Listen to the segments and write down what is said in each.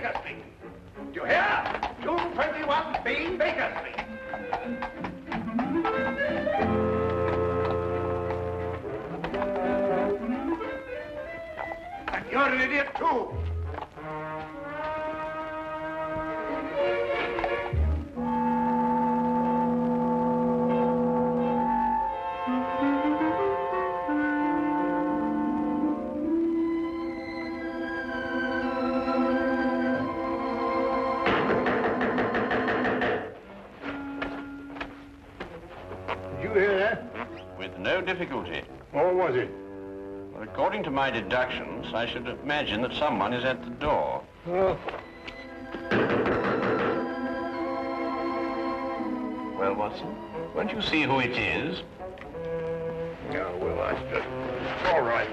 Baker Street. Do you hear? 221B Baker Street. And you're an idiot, too. No difficulty. Or was it? Well, according to my deductions, I should imagine that someone is at the door. Oh. Well, Watson, won't you see who it is? No, well, I just... All right.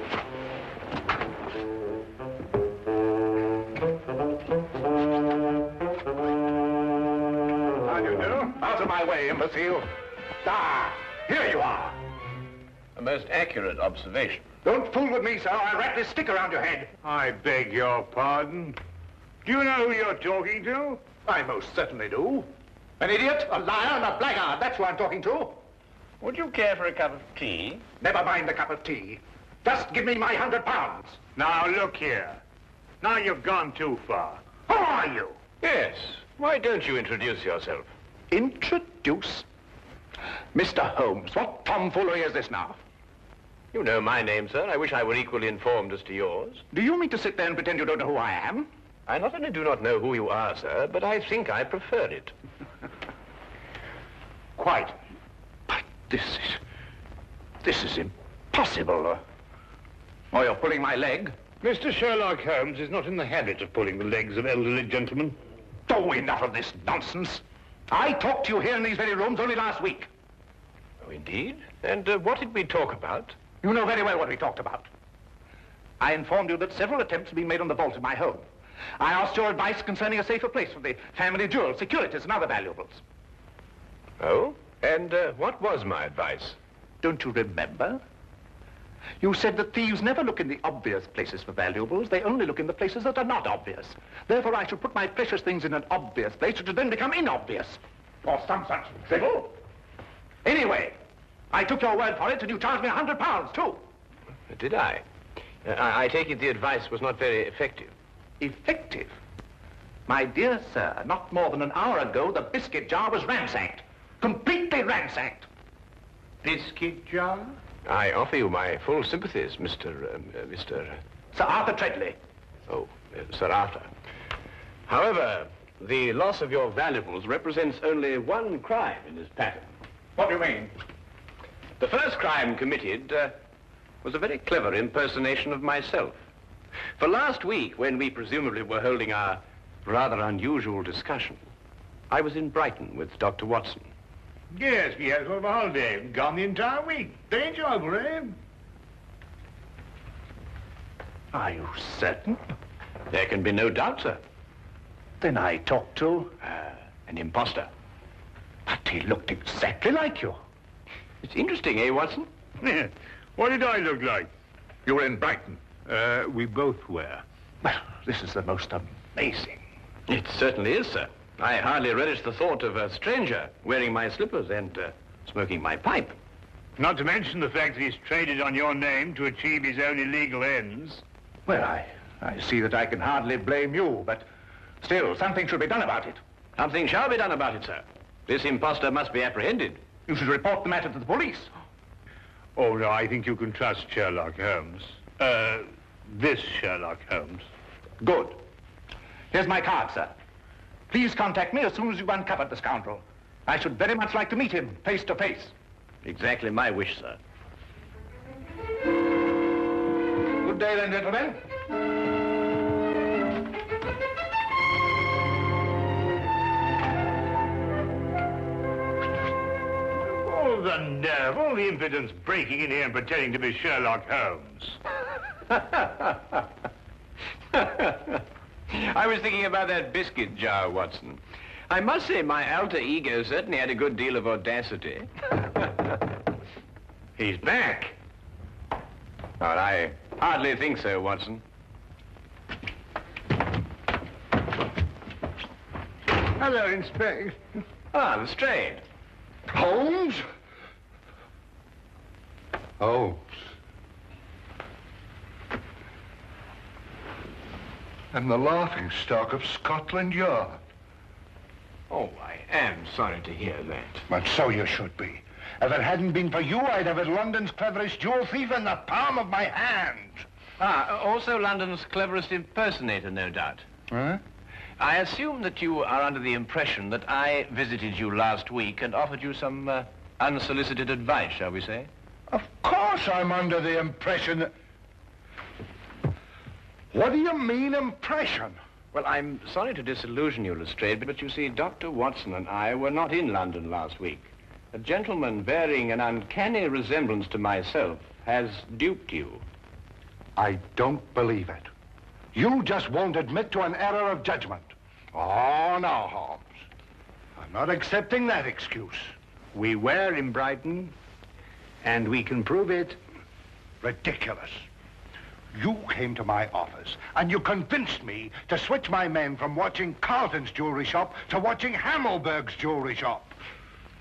How do you do? Out of my way, imbecile. Ah, here you are. A most accurate observation. Don't fool with me, sir. I'll wrap this stick around your head. I beg your pardon. Do you know who you're talking to? I most certainly do. An idiot, a liar, and a blackguard. That's who I'm talking to. Would you care for a cup of tea? Never mind the cup of tea. Just give me my £100. Now, look here. Now you've gone too far. Who are you? Yes. Why don't you introduce yourself? Introduce? Mr. Holmes, what tomfoolery is this now? You know my name, sir. I wish I were equally informed as to yours. Do you mean to sit there and pretend you don't know who I am? I not only do not know who you are, sir, but I think I prefer it. Quite. But this is impossible. Oh, you're pulling my leg? Mr. Sherlock Holmes is not in the habit of pulling the legs of elderly gentlemen. Oh, enough of this nonsense. I talked to you here in these very rooms only last week. Oh, indeed? And what did we talk about? You know very well what we talked about. I informed you that several attempts have been made on the vault in my home. I asked your advice concerning a safer place for the family jewels, securities, and other valuables. Oh? And what was my advice? Don't you remember? You said that thieves never look in the obvious places for valuables. They only look in the places that are not obvious. Therefore, I should put my precious things in an obvious place, which would then become inobvious. Or some such drivel. Anyway, I took your word for it, and you charged me £100, too. Did I? I take it the advice was not very effective. Effective? My dear sir, not more than an hour ago, the biscuit jar was ransacked. Completely ransacked. Biscuit jar? I offer you my full sympathies, Mr. Sir Arthur Treadley. Oh, Sir Arthur. However, the loss of your valuables represents only one crime in this pattern. What do you mean? The first crime committed was a very clever impersonation of myself. For last week, when we presumably were holding our rather unusual discussion, I was in Brighton with Dr. Watson. Yes, we had sort of a holiday. Gone the entire week. Very enjoyable, eh? Are you certain? There can be no doubt, sir. Then I talked to... An impostor. But he looked exactly like you. It's interesting, eh, Watson? What did I look like? You were in Brighton. We both were. Well, this is the most amazing. It certainly is, sir. I hardly relish the thought of a stranger wearing my slippers and smoking my pipe. Not to mention the fact that he's traded on your name to achieve his own illegal ends. Well, I see that I can hardly blame you, but still, something should be done about it. Something shall be done about it, sir. This impostor must be apprehended. You should report the matter to the police. Oh, no, I think you can trust Sherlock Holmes. This Sherlock Holmes. Good. Here's my card, sir. Please contact me as soon as you've uncovered the scoundrel. I should very much like to meet him, face to face. Exactly my wish, sir. Good day, then, gentlemen. Oh, the nerve, all the impudence breaking in here and pretending to be Sherlock Holmes. I was thinking about that biscuit jar, Watson. I must say my alter ego certainly had a good deal of audacity. He's back. Well, I hardly think so, Watson. Hello, Inspector. Ah, Lestrade. Holmes? Holmes. I'm the laughing stock of Scotland Yard. Oh, I am sorry to hear that. But so you should be. If it hadn't been for you, I'd have had London's cleverest jewel thief in the palm of my hand. Ah, also London's cleverest impersonator, no doubt. Huh? I assume that you are under the impression that I visited you last week and offered you some unsolicited advice, shall we say? Of course I'm under the impression that... What do you mean, impression? Well, I'm sorry to disillusion you, Lestrade, but you see, Dr. Watson and I were not in London last week. A gentleman bearing an uncanny resemblance to myself has duped you. I don't believe it. You just won't admit to an error of judgment. Oh, no, Holmes. I'm not accepting that excuse. We were in Brighton, and we can prove it. Ridiculous. You came to my office, and you convinced me to switch my men from watching Carlton's jewelry shop to watching Hammelberg's jewelry shop.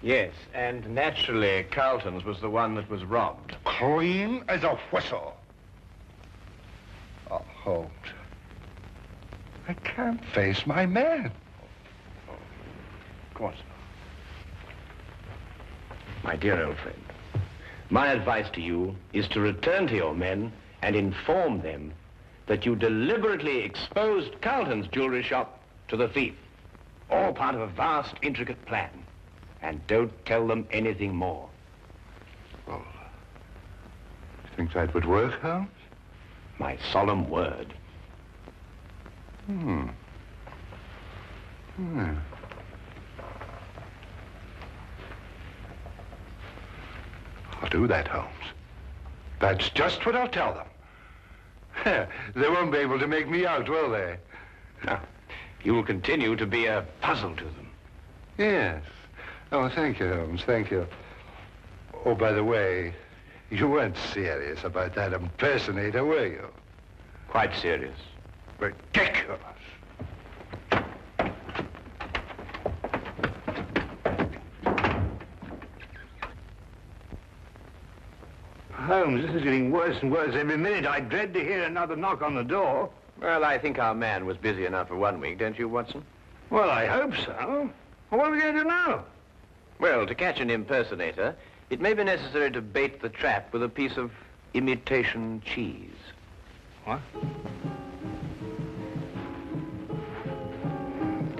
Yes, and naturally, Carlton's was the one that was robbed. Clean as a whistle. Oh, Holmes. I can't face my men. Of course not. My dear old friend, my advice to you is to return to your men and inform them that you deliberately exposed Carlton's jewelry shop to the thief. All part of a vast, intricate plan. And don't tell them anything more. Well, you think that would work, Holmes? My solemn word. I'll do that, Holmes. That's just what I'll tell them. They won't be able to make me out, will they? No. You will continue to be a puzzle to them. Yes. Oh, thank you, Holmes, thank you. Oh, by the way, you weren't serious about that impersonator, were you? Quite serious. Ridiculous. Holmes, this is getting worse and worse every minute. I dread to hear another knock on the door. Well, I think our man was busy enough for 1 week, don't you, Watson? Well, I hope so. Well, what are we going to do now? Well, to catch an impersonator, it may be necessary to bait the trap with a piece of imitation cheese. What?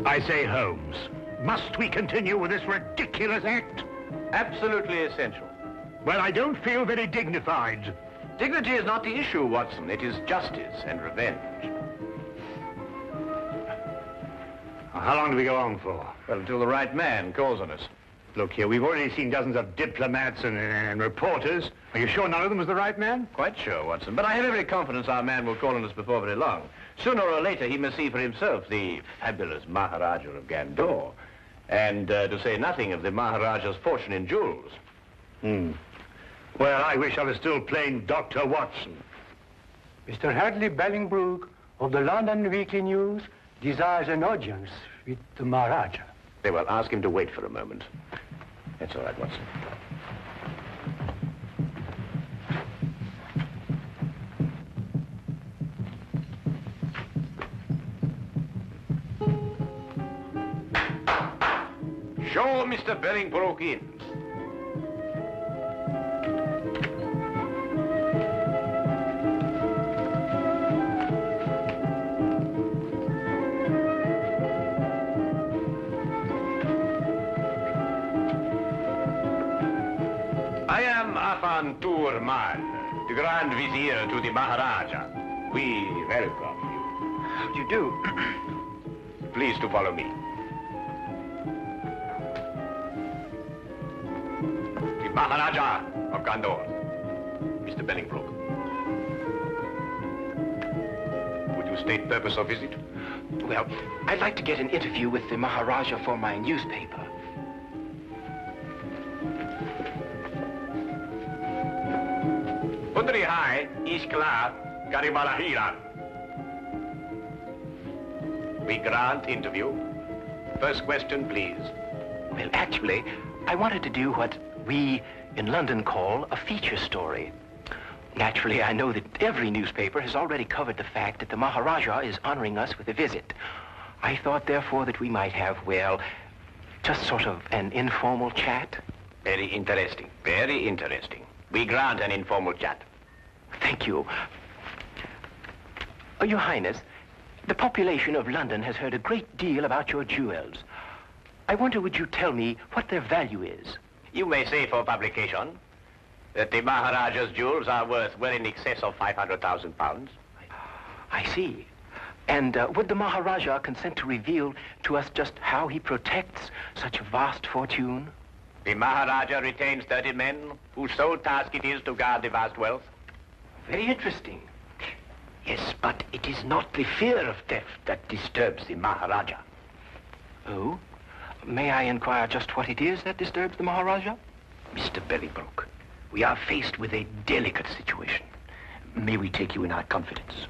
I say, Holmes, must we continue with this ridiculous act? Absolutely essential. Well, I don't feel very dignified. Dignity is not the issue, Watson. It is justice and revenge. How long do we go on for? Well, until the right man calls on us. Look here, we've already seen dozens of diplomats and reporters. Are you sure none of them was the right man? Quite sure, Watson. But I have every confidence our man will call on us before very long. Sooner or later, he must see for himself the fabulous Maharaja of Gandor. And to say nothing of the Maharaja's fortune in jewels. Well, I wish I was still plain Dr. Watson. Mr. Hadley Bellingbrook of the London Weekly News desires an audience with the Maharaja. Very well, ask him to wait for a moment. That's all right, Watson. Show Mr. Bellingbrook in. I am Afantur Mal, the Grand Vizier to the Maharaja. We welcome you. How do you do? Please to follow me. The Maharaja of Gandor, Mr. Bellingbrook. Would you state purpose of visit? Well, I'd like to get an interview with the Maharaja for my newspaper. Putri Hai, Iskla, Garibalahira. We grant interview. First question, please. Well, actually, I wanted to do what we in London call a feature story. Naturally, I know that every newspaper has already covered the fact that the Maharaja is honoring us with a visit. I thought, therefore, that we might have, well, just sort of an informal chat. Very interesting. Very interesting. We grant an informal chat. Thank you. Your Highness, the population of London has heard a great deal about your jewels. I wonder, would you tell me what their value is? You may say for publication that the Maharaja's jewels are worth well in excess of £500,000. I see. And would the Maharaja consent to reveal to us just how he protects such a vast fortune? The Maharaja retains 30 men whose sole task it is to guard the vast wealth. Very interesting. Yes, but it is not the fear of theft that disturbs the Maharaja. Oh? May I inquire just what it is that disturbs the Maharaja? Mr. Bellingbroke, we are faced with a delicate situation. May we take you in our confidence?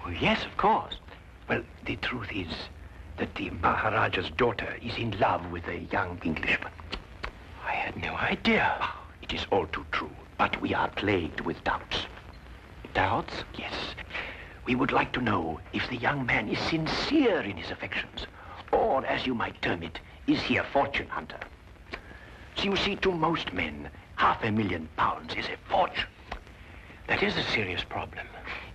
Oh, yes, of course. Well, the truth is that the Maharaja's daughter is in love with a young Englishman. I had no idea. Oh, it is all too true, but we are plagued with doubts. Doubts? Yes. We would like to know if the young man is sincere in his affections, or, as you might term it, is he a fortune hunter? So you see, to most men, £500,000 is a fortune. That is a serious problem.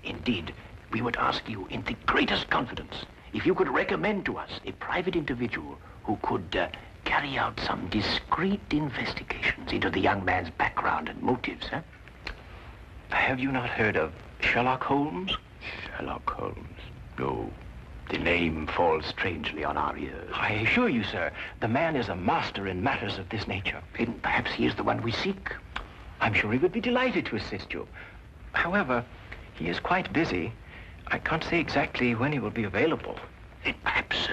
Indeed, we would ask you in the greatest confidence if you could recommend to us a private individual who could carry out some discreet investigations into the young man's background and motives, huh? Have you not heard of Sherlock Holmes? Sherlock Holmes? No. The name falls strangely on our ears. I assure you, sir, the man is a master in matters of this nature. Then perhaps he is the one we seek. I'm sure he would be delighted to assist you. However, he is quite busy. I can't say exactly when he will be available. Then perhaps,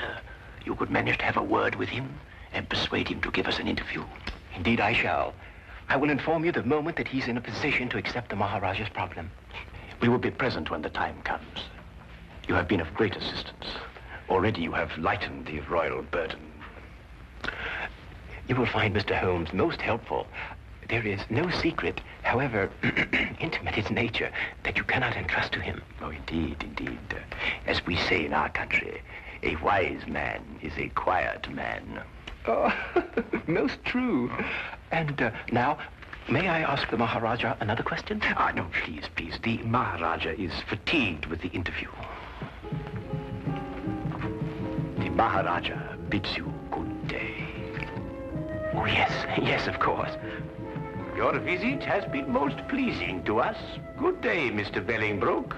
you could manage to have a word with him and persuade him to give us an interview. Indeed, I shall. I will inform you the moment that he's in a position to accept the Maharaja's problem. We will be present when the time comes. You have been of great assistance. Already you have lightened the royal burden. You will find Mr. Holmes most helpful. There is no secret, however intimate its nature, that you cannot entrust to him. Oh, indeed, indeed. As we say in our country, a wise man is a quiet man. Oh, most true. And now, may I ask the Maharaja another question? No, please, please. The Maharaja is fatigued with the interview. The Maharaja bids you good day. Oh, yes, of course. Your visit has been most pleasing to us. Good day, Mr. Bellingbroke.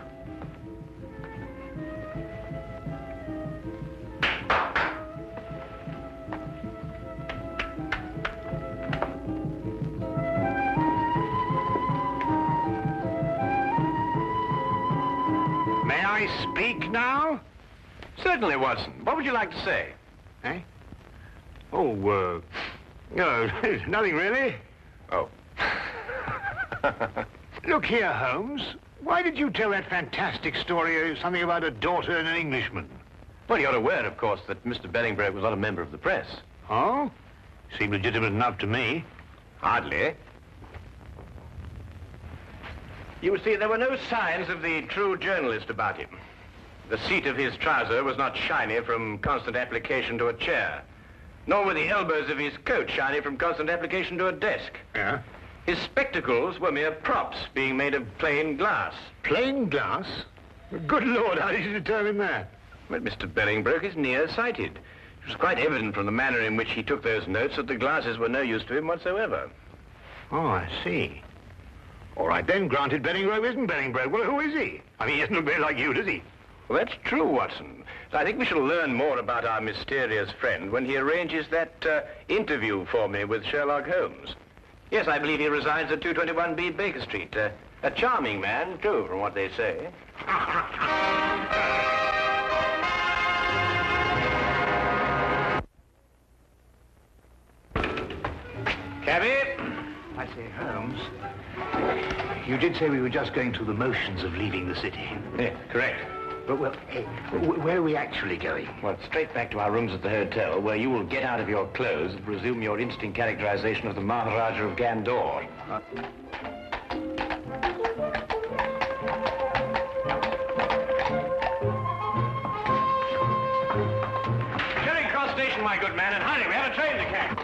May I speak now? Certainly, Watson. What would you like to say? Eh? Oh, no, nothing really. Oh. Look here, Holmes. Why did you tell that fantastic story, something about a daughter and an Englishman? Well, you're aware, of course, that Mr. Bellingbroke was not a member of the press. Oh? Seemed legitimate enough to me. Hardly. You see, there were no signs of the true journalist about him. The seat of his trouser was not shiny from constant application to a chair, nor were the elbows of his coat shiny from constant application to a desk. Yeah? His spectacles were mere props, being made of plain glass. Plain glass? Good Lord, how did you determine that? Well, Mr. Bellingbroke is nearsighted. It was quite evident from the manner in which he took those notes that the glasses were no use to him whatsoever. Oh, I see. All right, then, granted Bellingbroke isn't Bellingbroke. Well, who is he? I mean, he doesn't look very like you, does he? Well, that's true, Watson. I think we shall learn more about our mysterious friend when he arranges that interview for me with Sherlock Holmes. Yes, I believe he resides at 221B Baker Street. A charming man, too, from what they say. Cabby? I say, Holmes, you did say we were just going through the motions of leaving the city. Yes, correct. But, well, where are we actually going? Well, straight back to our rooms at the hotel, where you will get out of your clothes and resume your instant characterization of the Maharaja of Gandor. Charing Cross Station, my good man, and hurry, we have a train to catch.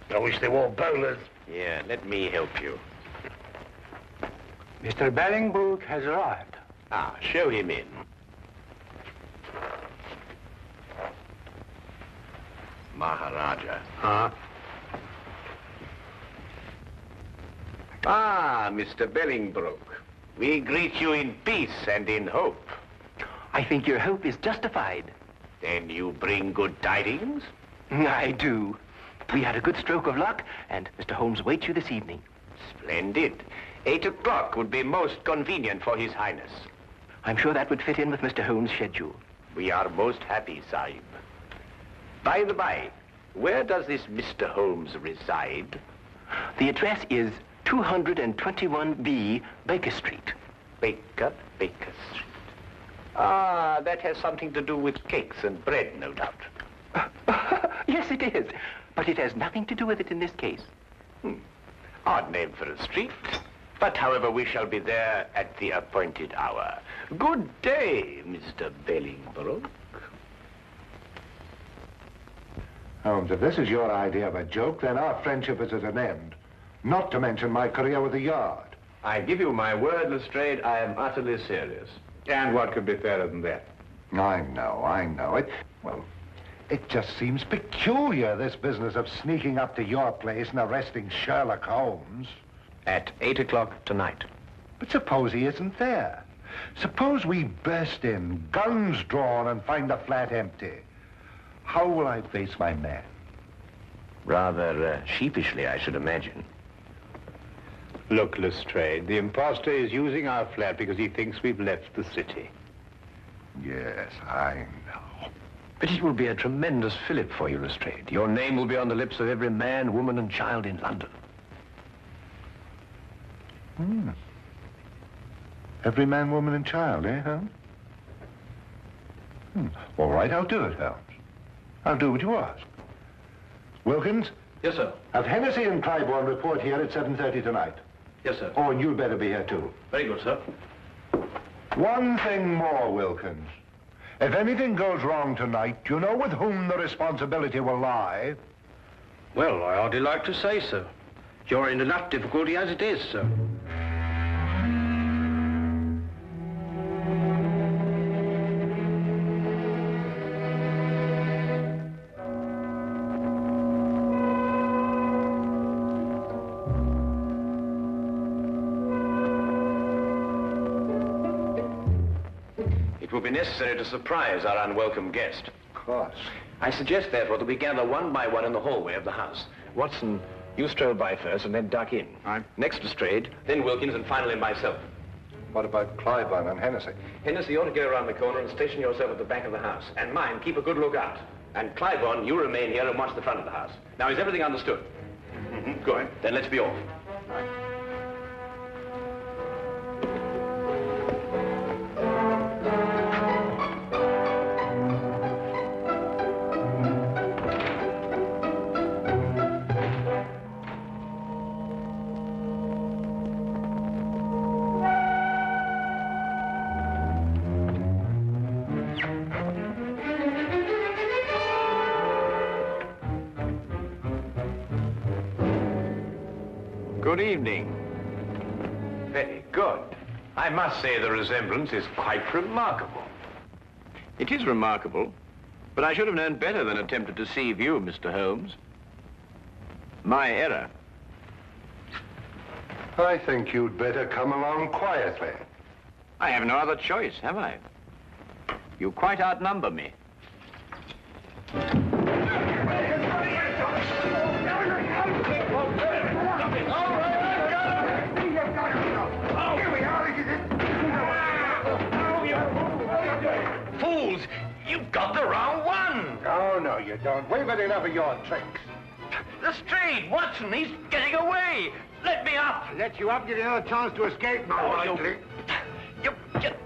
I wish they wore bowlers. Yeah, let me help you. Mr. Bellingbrook has arrived. Ah, show him in. Maharaja. Huh? Ah, Mr. Bellingbrook. We greet you in peace and in hope. I think your hope is justified. Then you bring good tidings? I do. We had a good stroke of luck, and Mr. Holmes waits you this evening. Splendid. 8 o'clock would be most convenient for His Highness. I'm sure that would fit in with Mr. Holmes' schedule. We are most happy, Sahib. By the by, where does this Mr. Holmes reside? The address is 221B Baker Street. Baker Street. Ah, that has something to do with cakes and bread, no doubt. Yes, it is. But it has nothing to do with it in this case. Odd name for a street. But, however, we shall be there at the appointed hour. Good day, Mr. Bellingbrook. Holmes, if this is your idea of a joke, then our friendship is at an end. Not to mention my career with the Yard. I give you my word, Lestrade, I am utterly serious. And what could be fairer than that? I know. It just seems peculiar, this business of sneaking up to your place and arresting Sherlock Holmes. At 8 o'clock tonight. But suppose he isn't there. Suppose we burst in, guns drawn, and find the flat empty. How will I face my man? Rather sheepishly, I should imagine. Look, Lestrade, the impostor is using our flat because he thinks we've left the city. Yes, I know. But it will be a tremendous fillip for you, Lestrade. Your name will be on the lips of every man, woman, and child in London. Every man, woman, and child, eh, Holmes? All right, I'll do it, Holmes. I'll do what you ask. Wilkins? Yes, sir. Have Hennessy and Clybourne report here at 7:30 tonight. Yes, sir. Oh, and you'd better be here, too. Very good, sir. One thing more, Wilkins. If anything goes wrong tonight, do you know with whom the responsibility will lie? Well, I hardly like to say so. You're in enough difficulty as it is, sir. It will be necessary to surprise our unwelcome guest. Of course. I suggest, therefore, that we gather one by one in the hallway of the house. Watson, you stroll by first and then duck in. Aye. Next Lestrade, then Wilkins, and finally myself. What about Clybourne and Hennessy? Hennessy, you ought to go around the corner and station yourself at the back of the house. And mind, keep a good lookout. And Clybourne, you remain here and watch the front of the house. Now, is everything understood? Good. Then let's be off. Good evening. Very good. I must say the resemblance is quite remarkable. It is remarkable, but I should have known better than attempt to deceive you, Mr. Holmes. My error. I think you'd better come along quietly. I have no other choice, have I? You quite outnumber me. Fools! You've got the wrong you don't. We've had enough of your tricks. Lestrade, Watson, he's getting away. Let me up. Let you up, give you another chance to escape, more likely.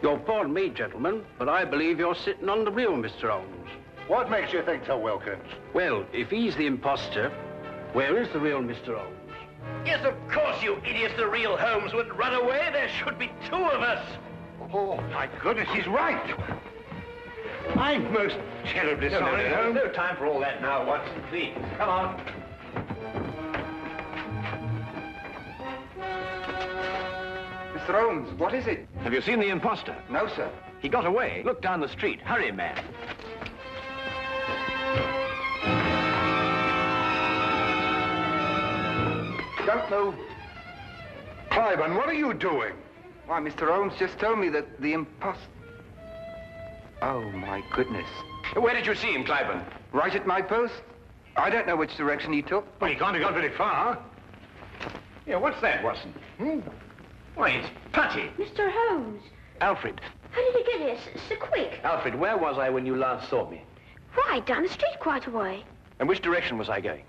You're pardon me, gentlemen, but I believe you're sitting on the real Mr. Holmes. What makes you think so, Wilkins? Well, if he's the imposter, where is the real Mr. Holmes? Yes, of course, you idiots. The real Holmes would run away. There should be two of us. Oh, my goodness, he's right. I'm most terribly sorry, Holmes. No time for all that now, Watson. Please, come on. Mr. Holmes, what is it? Have you seen the imposter? No, sir. He got away. Look down the street. Hurry, man. Don't move. Cliven, what are you doing? Why, Mr. Holmes just told me that the imposter... Oh, my goodness. Where did you see him, Cliven? Right at my post. I don't know which direction he took. Well, he can't have gone very far. Yeah, what's that, Watson? Why, it's Putty. Mr. Holmes, Alfred. how did you get here so quick? Alfred, where was I when you last saw me? Right, down the street quite a way. And which direction was I going?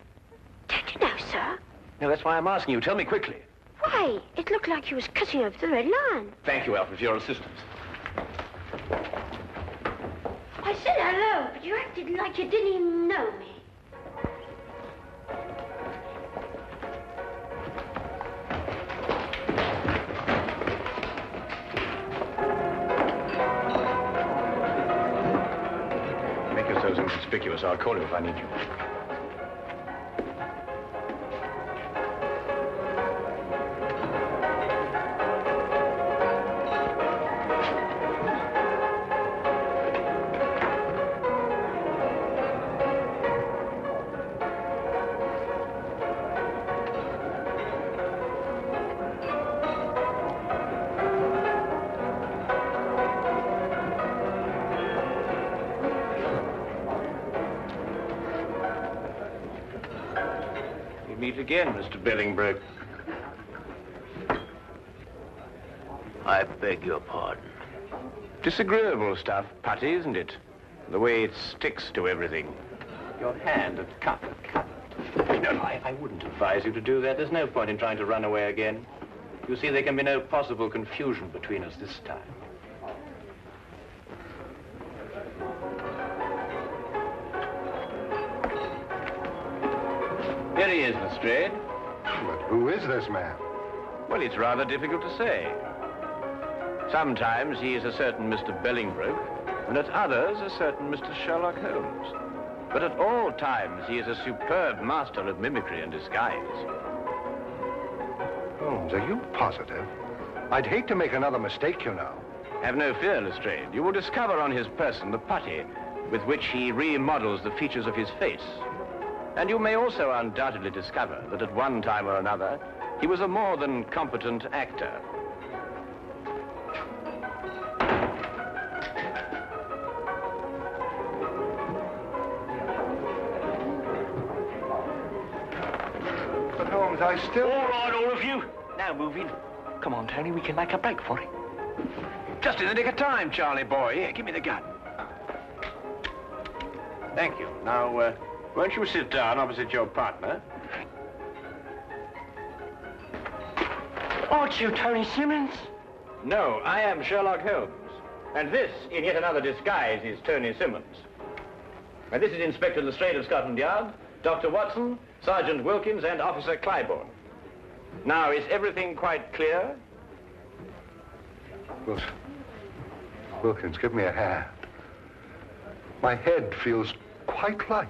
Don't you know, sir? No, that's why I'm asking you. Tell me quickly. Why, it looked like you was cutting over the red line. Thank you, Alfred, for your assistance. I said hello, but you acted like you didn't even know me. Make yourselves inconspicuous. I'll call you if I need you. Meet again, Mr. Bellingbrook. I beg your pardon. Disagreeable stuff, Putty, isn't it? The way it sticks to everything. Your hand at cut. No, I wouldn't advise you to do that. There's no point in trying to run away again. You see, there can be no possible confusion between us this time. Here he is, Lestrade. But who is this man? Well, it's rather difficult to say. Sometimes he is a certain Mr. Bellingbrook, and at others a certain Mr. Sherlock Holmes. But at all times he is a superb master of mimicry and disguise. Holmes, are you positive? I'd hate to make another mistake, you know. Have no fear, Lestrade. You will discover on his person the putty with which he remodels the features of his face. And you may also undoubtedly discover that at one time or another, he was a more than competent actor. But Holmes, I still... All right, all of you. Now move in. Come on, Tony, we can make a break for it. Just in the nick of time, Charlie boy. Here, give me the gun. Thank you. Now, won't you sit down opposite your partner? Aren't you Tony Simmons? No, I am Sherlock Holmes. And this, in yet another disguise, is Tony Simmons. And this is Inspector Lestrade of Scotland Yard, Dr. Watson, Sergeant Wilkins, and Officer Cliburn. Now, is everything quite clear? Wilkins, give me a hand. My head feels quite light.